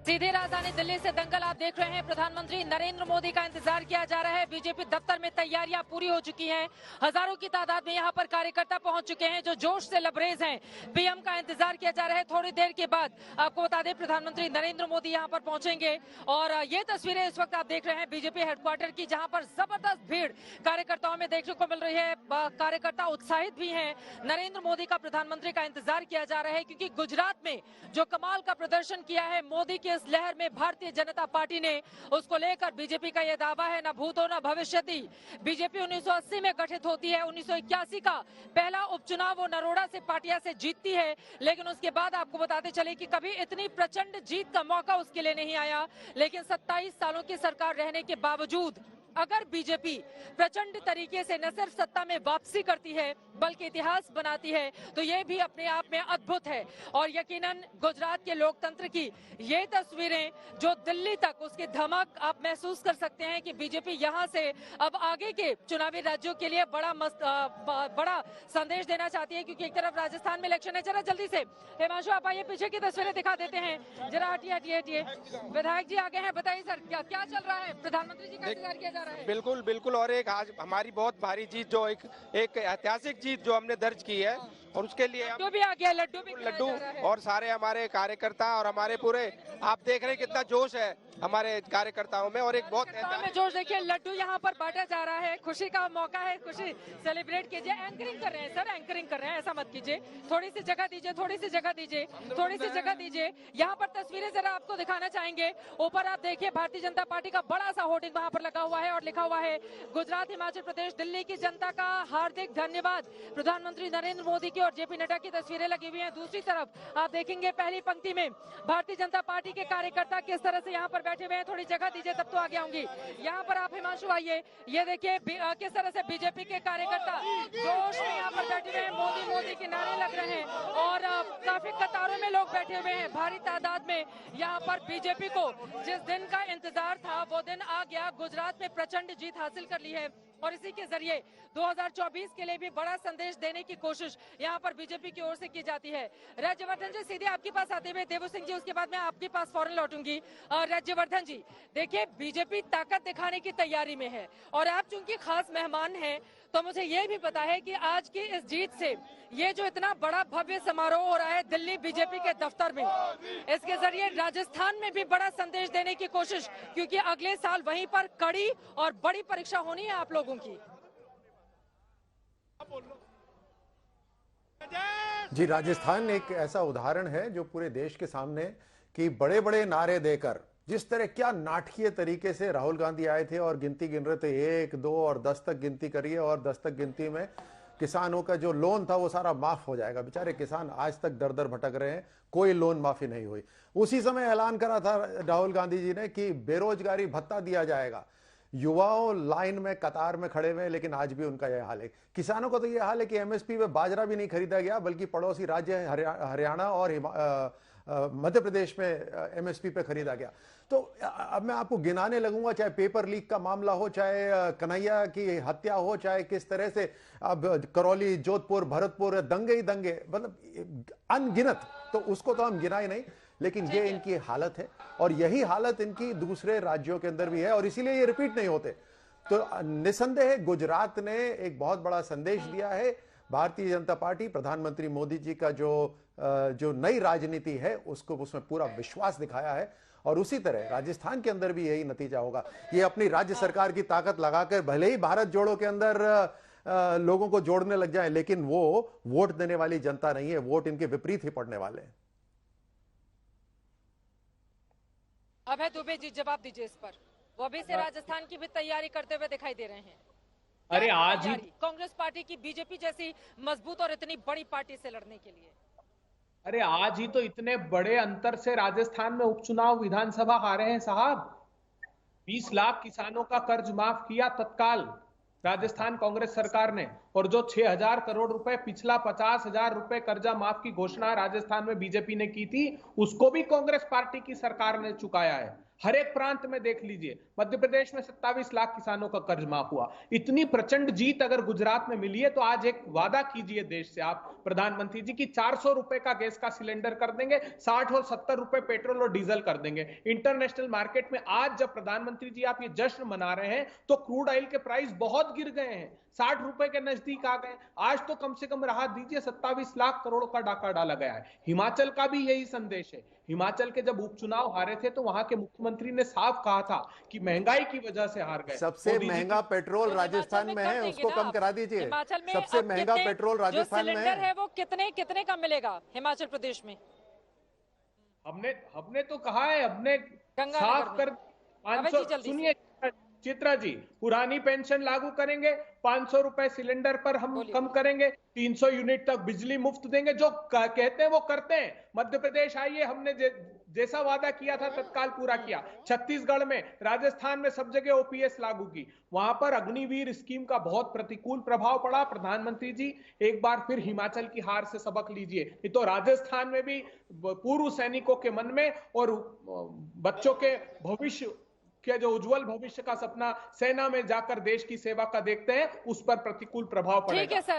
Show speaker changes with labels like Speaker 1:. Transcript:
Speaker 1: सीधे राजधानी दिल्ली से दंगल आप देख रहे हैं। प्रधानमंत्री नरेंद्र मोदी का इंतजार किया जा रहा है। बीजेपी दफ्तर में तैयारियां पूरी हो चुकी हैं। हजारों की तादाद में यहां पर कार्यकर्ता पहुंच चुके हैं जो जोश से लबरेज हैं। पीएम का इंतजार किया जा रहा है। थोड़ी देर के बाद आपको बता दें प्रधानमंत्री नरेंद्र मोदी यहां पर पहुंचेंगे और ये तस्वीरें इस वक्त आप देख रहे हैं बीजेपी हेडक्वार्टर की, जहां पर जबरदस्त भीड़ कार्यकर्ताओं में देखने को मिल रही है। कार्यकर्ता उत्साहित भी हैं। नरेंद्र मोदी का प्रधानमंत्री का इंतजार किया जा रहा है क्योंकि गुजरात में जो कमाल का प्रदर्शन किया है मोदी के इस लहर में भारतीय जनता पार्टी ने, उसको लेकर बीजेपी का यह दावा है, न भूतो न भविष्यति। बीजेपी 1980 में गठित होती है। 1981 का पहला उपचुनाव वो नरोड़ा से पाटिया से जीतती है, लेकिन उसके बाद आपको बताते चले कि कभी इतनी प्रचंड जीत का मौका उसके लिए नहीं आया। लेकिन 27 सालों की सरकार रहने के बावजूद अगर बीजेपी प्रचंड तरीके से न सिर्फ सत्ता में वापसी करती है बल्कि इतिहास बनाती है तो ये भी अपने आप में अद्भुत है। और यकीनन गुजरात के लोकतंत्र की ये तस्वीरें जो दिल्ली तक उसकी धमक आप महसूस कर सकते हैं कि बीजेपी यहां से अब आगे के चुनावी राज्यों के लिए बड़ा संदेश देना चाहती है, क्योंकि एक तरफ राजस्थान में इलेक्शन है। जरा जल्दी से हिमांशु आप आइए, पीछे की तस्वीरें दिखा देते हैं। जरा हटिए। विधायक जी आगे हैं, बताइए सर क्या चल रहा है? प्रधानमंत्री जी का इंतजार किया जा रहा है।
Speaker 2: बिल्कुल और एक आज हमारी बहुत भारी जीत, जो एक ऐतिहासिक जीत जो हमने दर्ज की है, और उसके लिए
Speaker 1: लड्डू भी आ गया,
Speaker 2: लड्डू और सारे हमारे कार्यकर्ता और हमारे पूरे, आप देख रहे हैं कितना जोश है हमारे कार्यकर्ताओं में। और एक बहुत
Speaker 1: में जोश देखिए, लड्डू यहाँ पर बांटा जा रहा है। खुशी का मौका है, खुशी सेलिब्रेट कीजिए। एंकरिंग कर रहे हैं सर, एंकरिंग कर रहे हैं, ऐसा मत कीजिए। थोड़ी सी जगह दीजिए। यहाँ पर तस्वीरें जरा आपको दिखाना चाहेंगे। ऊपर आप देखिए भारतीय जनता पार्टी का बड़ा सा होर्डिंग वहाँ पर लगा हुआ है और लिखा हुआ है गुजरात, हिमाचल प्रदेश, दिल्ली की जनता का हार्दिक धन्यवाद। प्रधानमंत्री नरेंद्र मोदी की और जेपी नड्डा की तस्वीरें लगी हुई हैं। दूसरी तरफ आप देखेंगे पहली पंक्ति में भारतीय जनता पार्टी के कार्यकर्ता किस तरह से यहाँ पर बैठे हुए हैं। थोड़ी जगह दीजिए तब तो आगे आऊंगी। यहाँ पर आप हिमांशु आइए, ये देखिए किस तरह से बीजेपी के कार्यकर्ता जोश में यहाँ पर बैठे हुए हैं। मोदी के नारे लग रहे हैं और काफी कतारों में लोग बैठे हुए हैं भारी तादाद में। यहाँ पर बीजेपी को जिस दिन का इंतजार था वो दिन आ गया। गुजरात में प्रचंड जीत हासिल कर ली है और इसी के जरिए 2024 के लिए भी बड़ा संदेश देने की कोशिश यहाँ पर बीजेपी की ओर से की जाती है। राज्यवर्धन जी सीधे आपके पास आते हुए, देवू सिंह जी उसके बाद मैं आपके पास फौरन लौटूंगी। राज्यवर्धन जी देखिए, बीजेपी ताकत दिखाने की तैयारी में है और आप चूंकि खास मेहमान हैं तो मुझे ये भी पता है कि आज की इस जीत से ये जो इतना बड़ा भव्य समारोह हो रहा है दिल्ली बीजेपी के दफ्तर में, इसके जरिए राजस्थान में भी बड़ा संदेश देने की कोशिश, क्योंकि अगले साल वहीं पर कड़ी और बड़ी परीक्षा होनी है आप लोगों की।
Speaker 3: जी, राजस्थान एक ऐसा उदाहरण है जो पूरे देश के सामने कि बड़े बड़े नारे देकर जिस तरह क्या नाटकीय तरीके से राहुल गांधी आए थे और गिनती गिन रहे थे 1, 2 और 10 तक गिनती करिए और 10 तक गिनती में किसानों का जो लोन था वो सारा माफ हो जाएगा। बेचारे किसान आज तक दर दर भटक रहे हैं, कोई लोन माफी नहीं हुई। उसी समय ऐलान करा था राहुल गांधी जी ने कि बेरोजगारी भत्ता दिया जाएगा। युवाओं लाइन में कतार में खड़े हुए, लेकिन आज भी उनका यह हाल है। किसानों का तो यह हाल है कि एमएसपी में बाजरा भी नहीं खरीदा गया, बल्कि पड़ोसी राज्य हरियाणा और मध्य प्रदेश में एमएसपी पे खरीदा गया। तो अब मैं आपको गिनाने लगूंगा, चाहे पेपर लीक का मामला हो, चाहे कन्हैया की हत्या हो, चाहे किस तरह से अब करौली, जोधपुर, भरतपुर दंगे ही दंगे, मतलब अनगिनत। तो उसको तो हम गिना ही नहीं, लेकिन ये इनकी हालत है और यही हालत इनकी दूसरे राज्यों के अंदर भी है और इसीलिए ये रिपीट नहीं होते। तो निसंदेह गुजरात ने एक बहुत बड़ा संदेश दिया है। भारतीय जनता पार्टी, प्रधानमंत्री मोदी जी का जो नई राजनीति है उसको, उसमें पूरा विश्वास दिखाया है और उसी तरह राजस्थान के अंदर भी यही नतीजा होगा। ये अपनी राज्य सरकार की ताकत लगाकर भले ही भारत जोड़ो के अंदर लोगों को जोड़ने लग जाए, लेकिन वो वोट देने वाली जनता नहीं है, वोट इनके विपरीत ही पड़ने वाले हैं।
Speaker 1: अभय दुबे जी जवाब दीजिए इस पर। वो भी से राजस्थान की भी तैयारी करते हुए दिखाई दे रहे हैं।
Speaker 4: अरे आज ही
Speaker 1: कांग्रेस पार्टी की बीजेपी जैसी मजबूत और इतनी बड़ी पार्टी से लड़ने के लिए,
Speaker 4: अरे आज ही तो इतने बड़े अंतर से राजस्थान में उपचुनाव विधानसभा हारे हैं साहब। 20 लाख किसानों का कर्ज माफ किया तत्काल राजस्थान कांग्रेस सरकार ने। और जो 6,000 करोड़ रुपए पिछला 50,000 रुपए कर्जा माफ की घोषणा राजस्थान में बीजेपी ने की थी, उसको भी कांग्रेस पार्टी की सरकार ने चुकाया है। हर एक प्रांत में देख लीजिए, मध्य प्रदेश में 27 लाख किसानों का कर्ज माफ हुआ। इतनी प्रचंड जीत अगर गुजरात में मिली है तो आज एक वादा कीजिए देश से आप प्रधानमंत्री जी की 400 रुपए का गैस का सिलेंडर कर देंगे, 60 और 70 रुपए पेट्रोल और डीजल कर देंगे। इंटरनेशनल मार्केट में आज जब प्रधानमंत्री जी आप ये जश्न मना रहे हैं तो क्रूड ऑयल के प्राइस बहुत गिर गए हैं, 60 रुपए के नजदीक आ गए। आज तो कम से कम राहत दीजिए, 27 लाख करोड़ का डाका डाला गया है। हिमाचल का भी यही संदेश है। हिमाचल के जब उपचुनाव हारे थे तो वहां के मुख्यमंत्री ने साफ कहा था कि महंगाई की वजह से हार गए।
Speaker 3: सबसे महंगा पेट्रोल राजस्थान में है, उसको कम करा दीजिए।
Speaker 1: हिमाचल में
Speaker 3: सबसे महंगा पेट्रोल राजस्थान में
Speaker 1: है वो कितने का मिलेगा हिमाचल प्रदेश में?
Speaker 4: हमने तो कहा है, हमने साफ कर 500। सुनिए चित्रा जी, पुरानी पेंशन लागू करेंगे, 500 रुपए सिलेंडर पर हम कम करेंगे, 300 यूनिट तक बिजली मुफ्त देंगे। जो कहते हैं वो करते हैं। मध्य प्रदेश आइए, हमने जैसा वादा किया था तत्काल पूरा किया। छत्तीसगढ़ में, राजस्थान में सब जगह ओपीएस लागू की। वहां पर अग्निवीर स्कीम का बहुत प्रतिकूल प्रभाव पड़ा। प्रधानमंत्री जी एक बार फिर हिमाचल की हार से सबक लीजिए। ये तो राजस्थान में भी पूर्व सैनिकों के मन में और बच्चों के भविष्य क्या जो उज्जवल भविष्य का सपना सेना में जाकर देश की सेवा का देखते हैं, उस पर प्रतिकूल प्रभाव पड़ेगा।
Speaker 1: ठीक है सर।